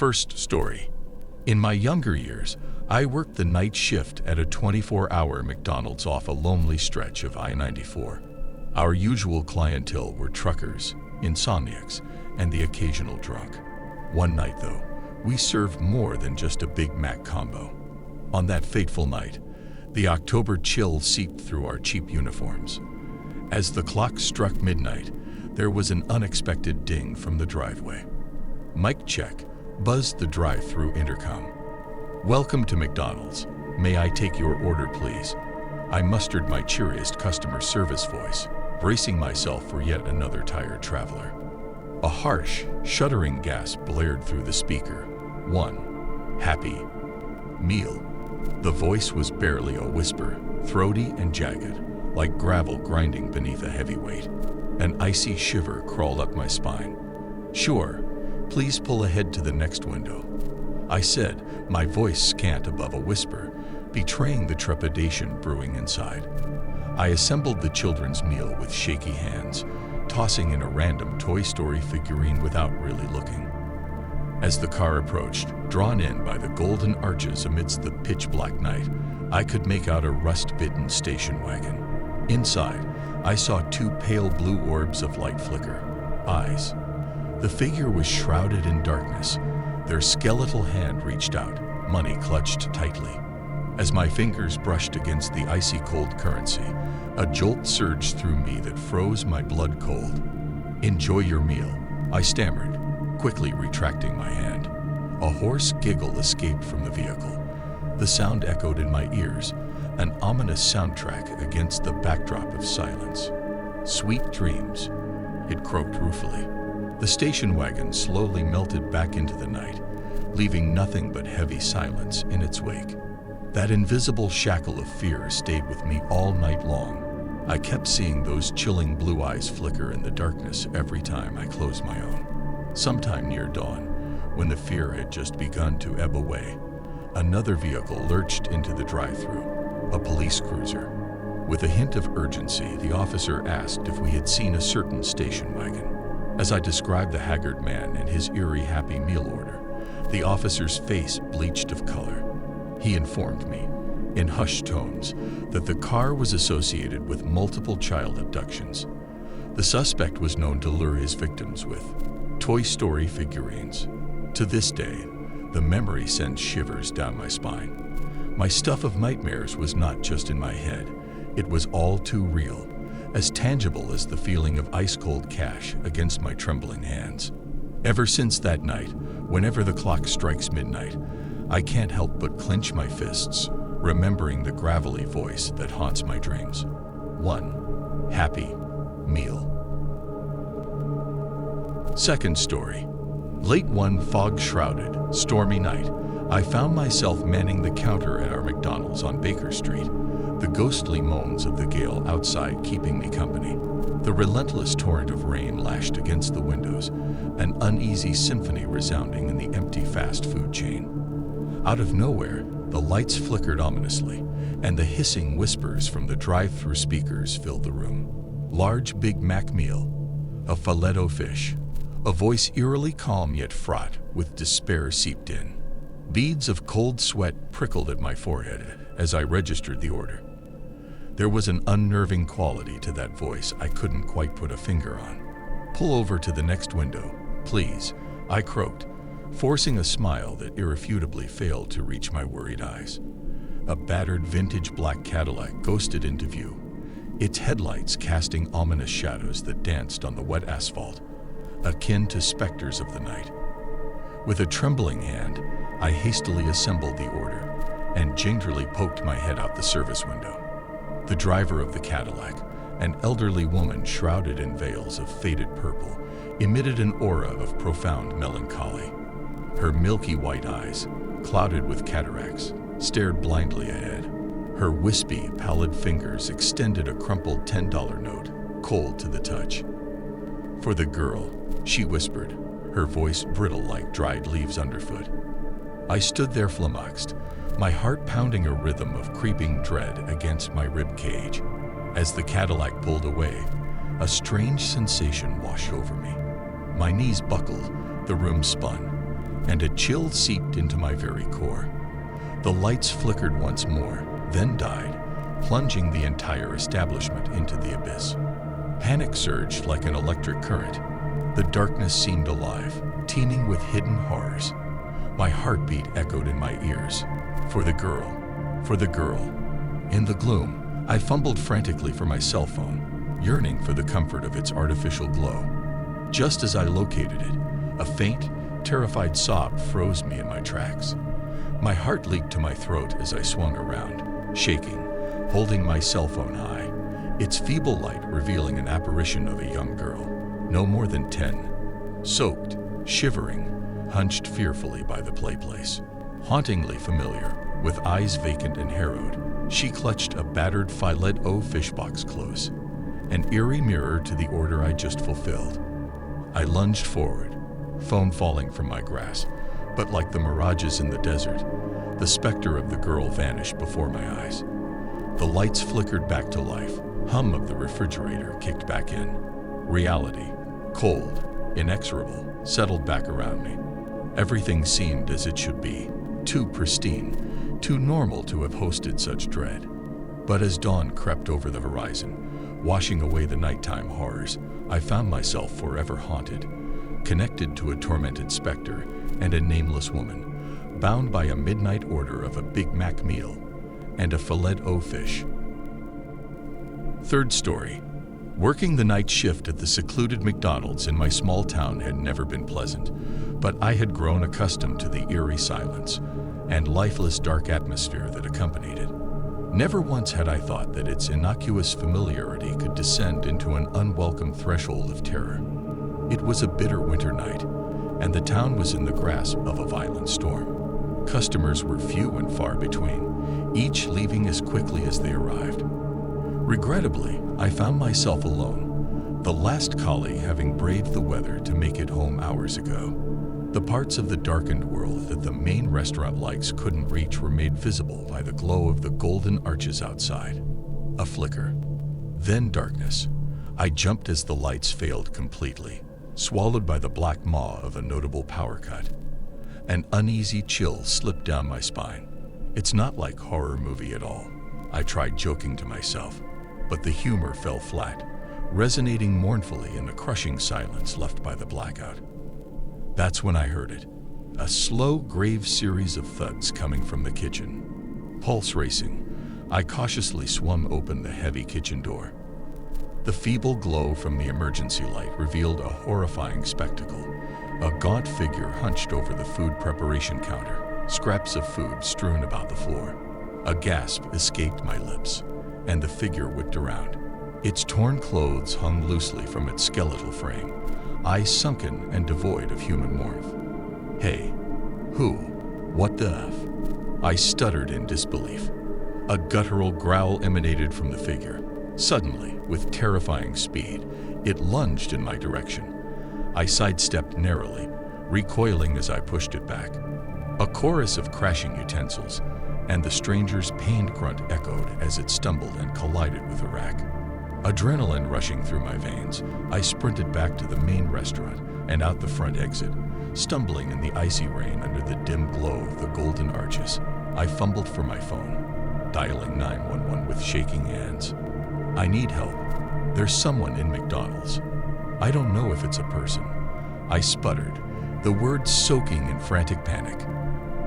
First story. In my younger years, I worked the night shift at a 24-hour McDonald's off a lonely stretch of I-94. Our usual clientele were truckers, insomniacs, and the occasional drunk. One night, though, we served more than just a Big Mac combo. On that fateful night, the October chill seeped through our cheap uniforms. As the clock struck midnight, there was an unexpected ding from the driveway. Mic check buzzed the drive-through intercom. "Welcome to McDonald's. May I take your order, please?" I mustered my cheeriest customer service voice, bracing myself for yet another tired traveler. A harsh, shuddering gasp blared through the speaker. "One happy meal." The voice was barely a whisper, throaty and jagged, like gravel grinding beneath a heavy weight. An icy shiver crawled up my spine. "Sure, please pull ahead to the next window," I said, my voice scant above a whisper, betraying the trepidation brewing inside. I assembled the children's meal with shaky hands, tossing in a random Toy Story figurine without really looking. As the car approached, drawn in by the golden arches amidst the pitch-black night, I could make out a rust-bitten station wagon. Inside, I saw two pale blue orbs of light flicker. Eyes. The figure was shrouded in darkness. Their skeletal hand reached out, money clutched tightly. As my fingers brushed against the icy cold currency, a jolt surged through me that froze my blood cold. "Enjoy your meal," I stammered, quickly retracting my hand. A hoarse giggle escaped from the vehicle. The sound echoed in my ears, an ominous soundtrack against the backdrop of silence. "Sweet dreams," it croaked ruefully. The station wagon slowly melted back into the night, leaving nothing but heavy silence in its wake. That invisible shackle of fear stayed with me all night long. I kept seeing those chilling blue eyes flicker in the darkness every time I closed my own. Sometime near dawn, when the fear had just begun to ebb away, another vehicle lurched into the drive-thru, a police cruiser. With a hint of urgency, the officer asked if we had seen a certain station wagon. As I described the haggard man and his eerie Happy Meal order, the officer's face bleached of color. He informed me, in hushed tones, that the car was associated with multiple child abductions. The suspect was known to lure his victims with Toy Story figurines. To this day, the memory sends shivers down my spine. My stuff of nightmares was not just in my head, it was all too real, as tangible as the feeling of ice-cold cash against my trembling hands. Ever since that night, whenever the clock strikes midnight, I can't help but clench my fists, remembering the gravelly voice that haunts my dreams. One happy meal. Second story. Late one fog-shrouded, stormy night, I found myself manning the counter at our McDonald's on Baker Street, the ghostly moans of the gale outside keeping me company. The relentless torrent of rain lashed against the windows, an uneasy symphony resounding in the empty fast food chain. Out of nowhere, the lights flickered ominously, and the hissing whispers from the drive-through speakers filled the room. Large Big Mac meal, a filet-o fish, a voice eerily calm yet fraught with despair seeped in. Beads of cold sweat prickled at my forehead as I registered the order. There was an unnerving quality to that voice I couldn't quite put a finger on. "Pull over to the next window, please," I croaked, forcing a smile that irrefutably failed to reach my worried eyes. A battered vintage black Cadillac ghosted into view, its headlights casting ominous shadows that danced on the wet asphalt, akin to specters of the night. With a trembling hand, I hastily assembled the order and gingerly poked my head out the service window. The driver of the Cadillac, an elderly woman shrouded in veils of faded purple, emitted an aura of profound melancholy. Her milky white eyes, clouded with cataracts, stared blindly ahead. Her wispy, pallid fingers extended a crumpled $10 note, cold to the touch. "For the girl," she whispered, her voice brittle like dried leaves underfoot. I stood there flummoxed, my heart pounding a rhythm of creeping dread against my rib cage. As the Cadillac pulled away, a strange sensation washed over me. My knees buckled, the room spun, and a chill seeped into my very core. The lights flickered once more, then died, plunging the entire establishment into the abyss. Panic surged like an electric current. The darkness seemed alive, teeming with hidden horrors. My heartbeat echoed in my ears. For the girl, for the girl. In the gloom, I fumbled frantically for my cell phone, yearning for the comfort of its artificial glow. Just as I located it, a faint, terrified sob froze me in my tracks. My heart leaped to my throat as I swung around, shaking, holding my cell phone high, its feeble light revealing an apparition of a young girl, no more than 10, soaked, shivering, hunched fearfully by the play place. Hauntingly familiar, with eyes vacant and harrowed, she clutched a battered filet-o fish box close, an eerie mirror to the order I just fulfilled. I lunged forward, phone falling from my grasp, but like the mirages in the desert, the specter of the girl vanished before my eyes. The lights flickered back to life, hum of the refrigerator kicked back in. Reality, cold, inexorable, settled back around me. Everything seemed as it should be, too pristine, too normal to have hosted such dread. But as dawn crept over the horizon, washing away the nighttime horrors, I found myself forever haunted, connected to a tormented specter and a nameless woman, bound by a midnight order of a Big Mac meal and a filet-o fish. Third story. Working the night shift at the secluded McDonald's in my small town had never been pleasant, but I had grown accustomed to the eerie silence and lifeless dark atmosphere that accompanied it. Never once had I thought that its innocuous familiarity could descend into an unwelcome threshold of terror. It was a bitter winter night, and the town was in the grasp of a violent storm. Customers were few and far between, each leaving as quickly as they arrived. Regrettably, I found myself alone, the last collie having braved the weather to make it home hours ago. The parts of the darkened world that the main restaurant lights couldn't reach were made visible by the glow of the golden arches outside. A flicker, then darkness. I jumped as the lights failed completely, swallowed by the black maw of a notable power cut. An uneasy chill slipped down my spine. It's not like horror movie at all, I tried joking to myself, but the humor fell flat, resonating mournfully in the crushing silence left by the blackout. That's when I heard it, a slow, grave series of thuds coming from the kitchen. Pulse racing, I cautiously swung open the heavy kitchen door. The feeble glow from the emergency light revealed a horrifying spectacle. A gaunt figure hunched over the food preparation counter, scraps of food strewn about the floor. A gasp escaped my lips, and the figure whipped around. Its torn clothes hung loosely from its skeletal frame, eyes sunken and devoid of human warmth. Hey, who? What the F? I stuttered in disbelief. A guttural growl emanated from the figure. Suddenly, with terrifying speed, it lunged in my direction. I sidestepped narrowly, recoiling as I pushed it back. A chorus of crashing utensils, and the stranger's pained grunt echoed as it stumbled and collided with a rack. Adrenaline rushing through my veins, I sprinted back to the main restaurant and out the front exit, stumbling in the icy rain under the dim glow of the golden arches. I fumbled for my phone, dialing 911 with shaking hands. I need help. There's someone in McDonald's. I don't know if it's a person. I sputtered, the words soaking in frantic panic.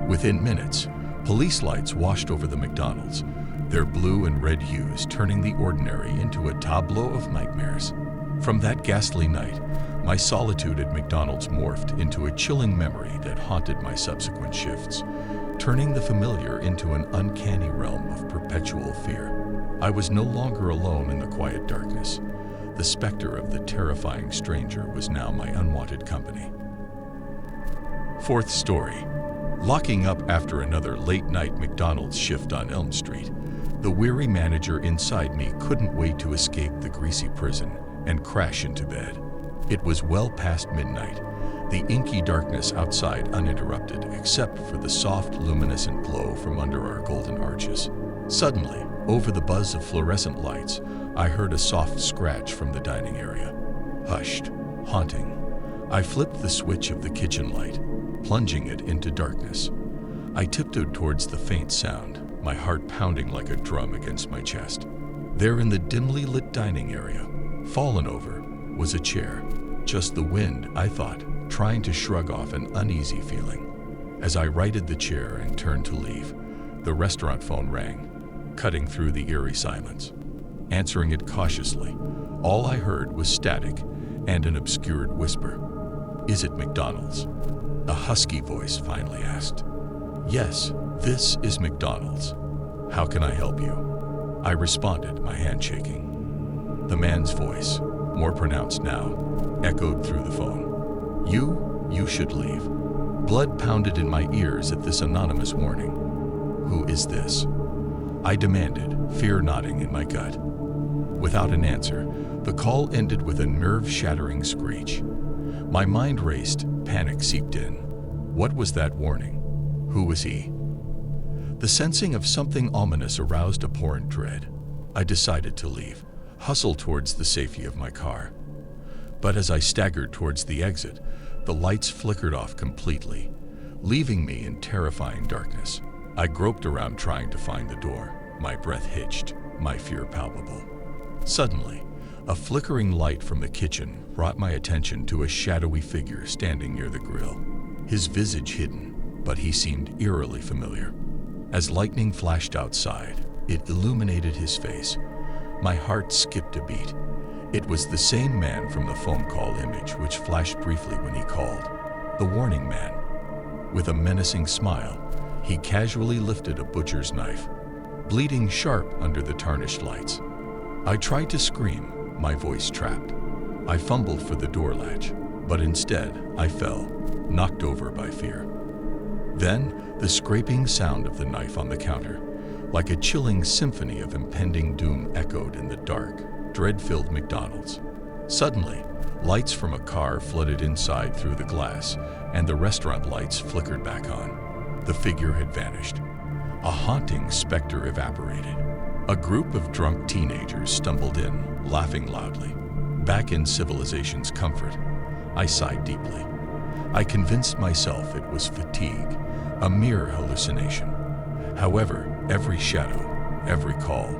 Within minutes, police lights washed over the McDonald's, their blue and red hues turning the ordinary into a tableau of nightmares. From that ghastly night, my solitude at McDonald's morphed into a chilling memory that haunted my subsequent shifts, turning the familiar into an uncanny realm of perpetual fear. I was no longer alone in the quiet darkness. The specter of the terrifying stranger was now my unwanted company. Fourth story. Locking up after another late-night McDonald's shift on Elm Street, the weary manager inside me couldn't wait to escape the greasy prison and crash into bed. It was well past midnight, the inky darkness outside uninterrupted except for the soft, luminescent glow from under our golden arches. Suddenly, over the buzz of fluorescent lights, I heard a soft scratch from the dining area. Hushed, haunting. I flipped the switch of the kitchen light. plunging it into darkness. I tiptoed towards the faint sound, my heart pounding like a drum against my chest. There in the dimly lit dining area, fallen over, was a chair. Just the wind, I thought, trying to shrug off an uneasy feeling. As I righted the chair and turned to leave, the restaurant phone rang, cutting through the eerie silence. Answering it cautiously, all I heard was static and an obscured whisper. "Is it McDonald's?" A husky voice finally asked. "Yes, this is McDonald's. How can I help you?" I responded, my hand shaking. The man's voice, more pronounced now, echoed through the phone. You should leave." Blood pounded in my ears at this anonymous warning. "Who is this?" I demanded, fear knotting in my gut. Without an answer, the call ended with a nerve-shattering screech. My mind raced, panic seeped in. What was that warning? Who was he? The sensing of something ominous aroused abhorrent dread. I decided to leave, hustled towards the safety of my car. But as I staggered towards the exit, the lights flickered off completely, leaving me in terrifying darkness. I groped around trying to find the door, my breath hitched, my fear palpable. Suddenly, a flickering light from the kitchen brought my attention to a shadowy figure standing near the grill. His visage hidden, but he seemed eerily familiar. As lightning flashed outside, it illuminated his face. My heart skipped a beat. It was the same man from the phone call image which flashed briefly when he called. The warning man. With a menacing smile, he casually lifted a butcher's knife, bleeding sharp under the tarnished lights. I tried to scream, my voice trapped. I fumbled for the door latch, but instead I fell, knocked over by fear. Then, the scraping sound of the knife on the counter, like a chilling symphony of impending doom, echoed in the dark, dread-filled McDonald's. Suddenly, lights from a car flooded inside through the glass, and the restaurant lights flickered back on. The figure had vanished. A haunting specter evaporated. A group of drunk teenagers stumbled in, laughing loudly. Back in civilization's comfort, I sighed deeply. I convinced myself it was fatigue, a mere hallucination. However, every shadow, every call,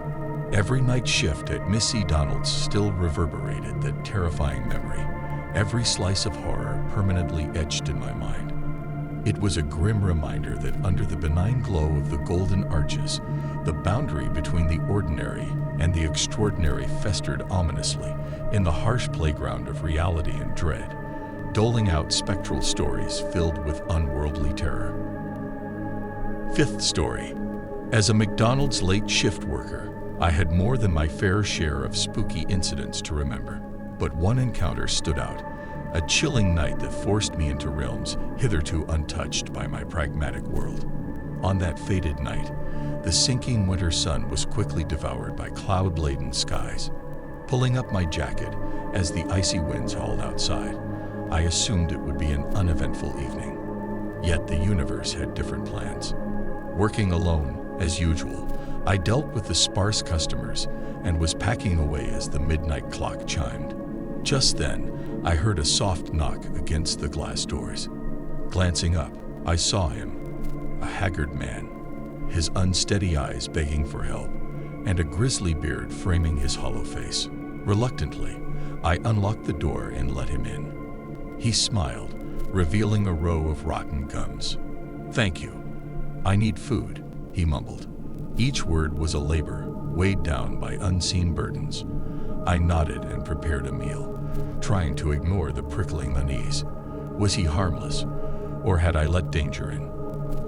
every night shift at Miss E. Donald's still reverberated that terrifying memory, every slice of horror permanently etched in my mind. It was a grim reminder that under the benign glow of the golden arches, the boundary between the ordinary and the extraordinary festered ominously in the harsh playground of reality and dread, doling out spectral stories filled with unworldly terror. Fifth story. As a McDonald's late shift worker, I had more than my fair share of spooky incidents to remember, but one encounter stood out, a chilling night that forced me into realms hitherto untouched by my pragmatic world. On that fated night, the sinking winter sun was quickly devoured by cloud-laden skies. Pulling up my jacket as the icy winds howled outside, I assumed it would be an uneventful evening. Yet the universe had different plans. Working alone, as usual, I dealt with the sparse customers and was packing away as the midnight clock chimed. Just then, I heard a soft knock against the glass doors. Glancing up, I saw him, a haggard man, his unsteady eyes begging for help, and a grisly beard framing his hollow face. Reluctantly, I unlocked the door and let him in. He smiled, revealing a row of rotten gums. "Thank you. I need food," he mumbled. Each word was a labor, weighed down by unseen burdens. I nodded and prepared a meal, trying to ignore the prickling unease. Was he harmless, or had I let danger in?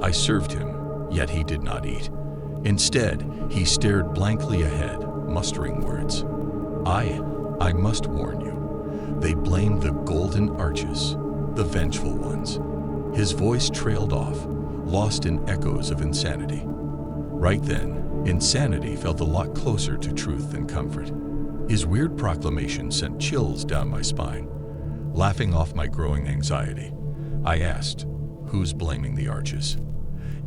I served him, yet he did not eat. Instead, he stared blankly ahead, mustering words. I must warn you, they blamed the golden arches, the vengeful ones." His voice trailed off, lost in echoes of insanity. Right then, insanity felt a lot closer to truth than comfort. His weird proclamation sent chills down my spine. Laughing off my growing anxiety, I asked, "Who's blaming the arches?"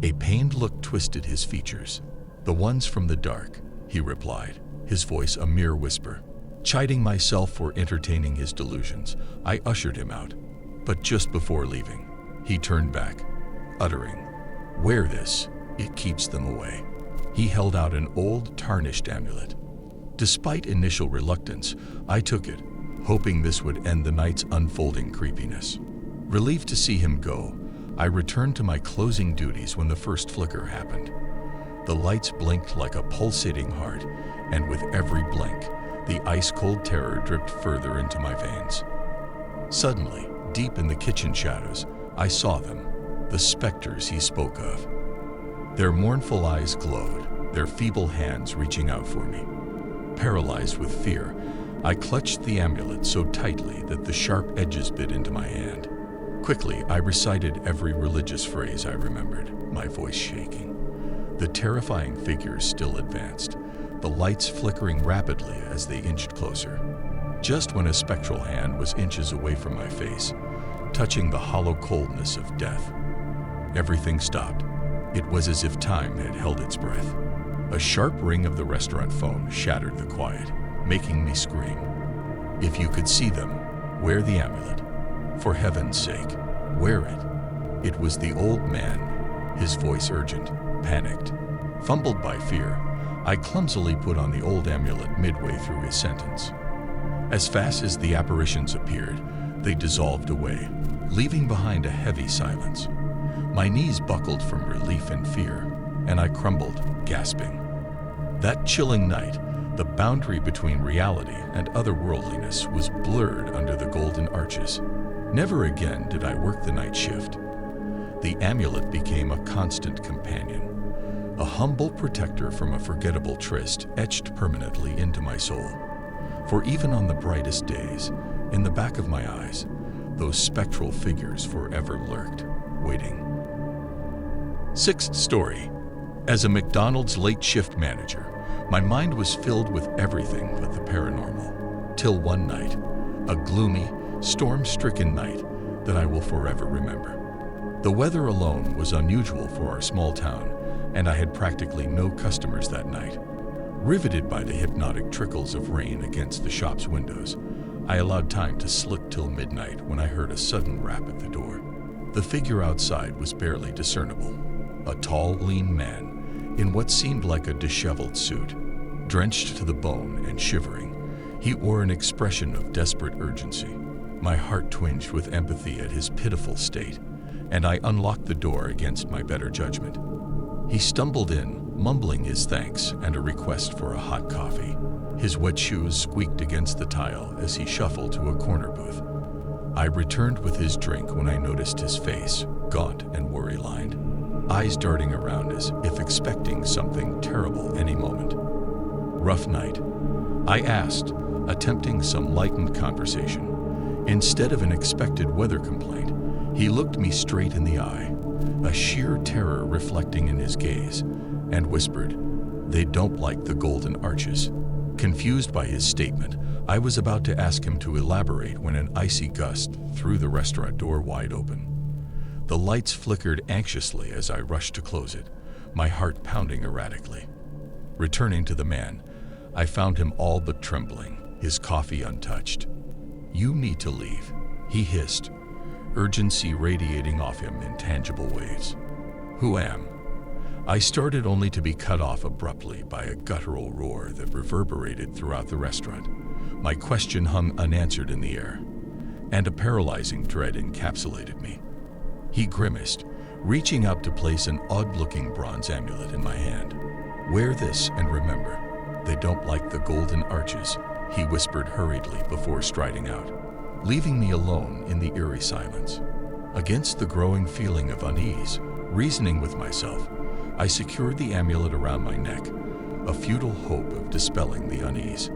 A pained look twisted his features. "The ones from the dark," he replied, his voice a mere whisper. Chiding myself for entertaining his delusions, I ushered him out. But just before leaving, He turned back, uttering, "Wear this, it keeps them away." He held out an old, tarnished amulet. Despite initial reluctance, I took it, hoping this would end the night's unfolding creepiness. Relieved to see him go, I returned to my closing duties when the first flicker happened. The lights blinked like a pulsating heart, and with every blink, the ice-cold terror dripped further into my veins. Suddenly, deep in the kitchen shadows, I saw them, the specters he spoke of. Their mournful eyes glowed, their feeble hands reaching out for me. Paralyzed with fear, I clutched the amulet so tightly that the sharp edges bit into my hand. Quickly, I recited every religious phrase I remembered, my voice shaking. The terrifying figures still advanced, the lights flickering rapidly as they inched closer. Just when a spectral hand was inches away from my face, touching the hollow coldness of death, everything stopped. It was as if time had held its breath. A sharp ring of the restaurant phone shattered the quiet, making me scream. If you could see them, wear the amulet. For heaven's sake, wear it. It was the old man, his voice urgent, panicked. Fumbled by fear, I clumsily put on the old amulet midway through his sentence. As fast as the apparitions appeared, they dissolved away, leaving behind a heavy silence. My knees buckled from relief and fear, and I crumbled, gasping. That chilling night, the boundary between reality and otherworldliness was blurred under the golden arches. Never again did I work the night shift. The amulet became a constant companion, a humble protector from a forgettable tryst etched permanently into my soul. For even on the brightest days, in the back of my eyes, those spectral figures forever lurked, waiting. Sixth story. As a McDonald's late shift manager, my mind was filled with everything but the paranormal. Till one night, a gloomy, storm-stricken night that I will forever remember. The weather alone was unusual for our small town, and I had practically no customers that night. Riveted by the hypnotic trickles of rain against the shop's windows, I allowed time to slip till midnight when I heard a sudden rap at the door. The figure outside was barely discernible. A tall, lean man, in what seemed like a disheveled suit. Drenched to the bone and shivering, he wore an expression of desperate urgency. My heart twinged with empathy at his pitiful state, and I unlocked the door against my better judgment. He stumbled in, mumbling his thanks and a request for a hot coffee. His wet shoes squeaked against the tile as he shuffled to a corner booth. I returned with his drink when I noticed his face, gaunt and worry-lined, eyes darting around as if expecting something terrible any moment. "Rough night?" I asked, attempting some lightened conversation. Instead of an expected weather complaint, he looked me straight in the eye, a sheer terror reflecting in his gaze, and whispered, "They don't like the golden arches." Confused by his statement, I was about to ask him to elaborate when an icy gust threw the restaurant door wide open. The lights flickered anxiously as I rushed to close it, my heart pounding erratically. Returning to the man, I found him all but trembling, his coffee untouched. "You need to leave," he hissed, urgency radiating off him in tangible waves. "Who am?" I started only to be cut off abruptly by a guttural roar that reverberated throughout the restaurant. My question hung unanswered in the air, and a paralyzing dread encapsulated me. He grimaced, reaching out to place an odd-looking bronze amulet in my hand. "Wear this and remember, they don't like the golden arches," he whispered hurriedly before striding out, leaving me alone in the eerie silence. Against the growing feeling of unease, reasoning with myself, I secured the amulet around my neck, a futile hope of dispelling the unease.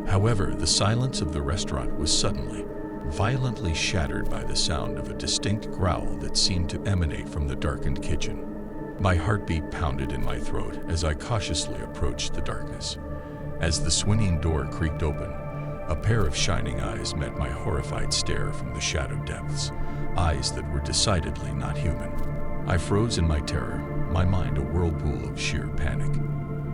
However, the silence of the restaurant was suddenly, violently shattered by the sound of a distinct growl that seemed to emanate from the darkened kitchen. My heartbeat pounded in my throat as I cautiously approached the darkness. As the swinging door creaked open, a pair of shining eyes met my horrified stare from the shadowed depths, eyes that were decidedly not human. I froze in my terror, my mind a whirlpool of sheer panic.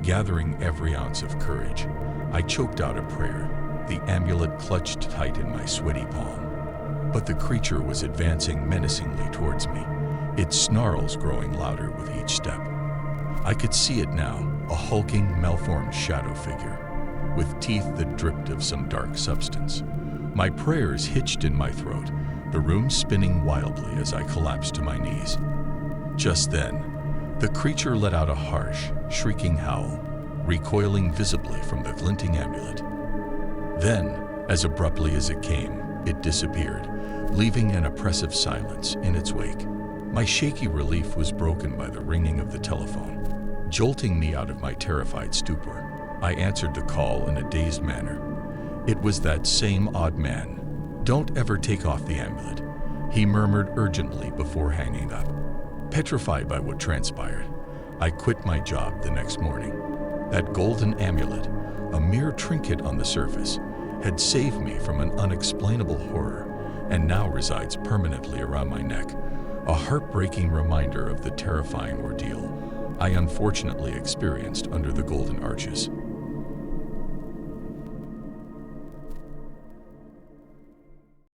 Gathering every ounce of courage, I choked out a prayer, the amulet clutched tight in my sweaty palm. but the creature was advancing menacingly towards me, its snarls growing louder with each step. I could see it now, a hulking, malformed shadow figure, with teeth that dripped of some dark substance. My prayers hitched in my throat, the room spinning wildly as I collapsed to my knees. Just then, the creature let out a harsh, shrieking howl, recoiling visibly from the glinting amulet. Then, as abruptly as it came, it disappeared, leaving an oppressive silence in its wake. My shaky relief was broken by the ringing of the telephone. Jolting me out of my terrified stupor, I answered the call in a dazed manner. It was that same odd man. "Don't ever take off the amulet," he murmured urgently before hanging up. Petrified by what transpired, I quit my job the next morning. That golden amulet, a mere trinket on the surface, had saved me from an unexplainable horror and now resides permanently around my neck, a heartbreaking reminder of the terrifying ordeal I unfortunately experienced under the golden arches.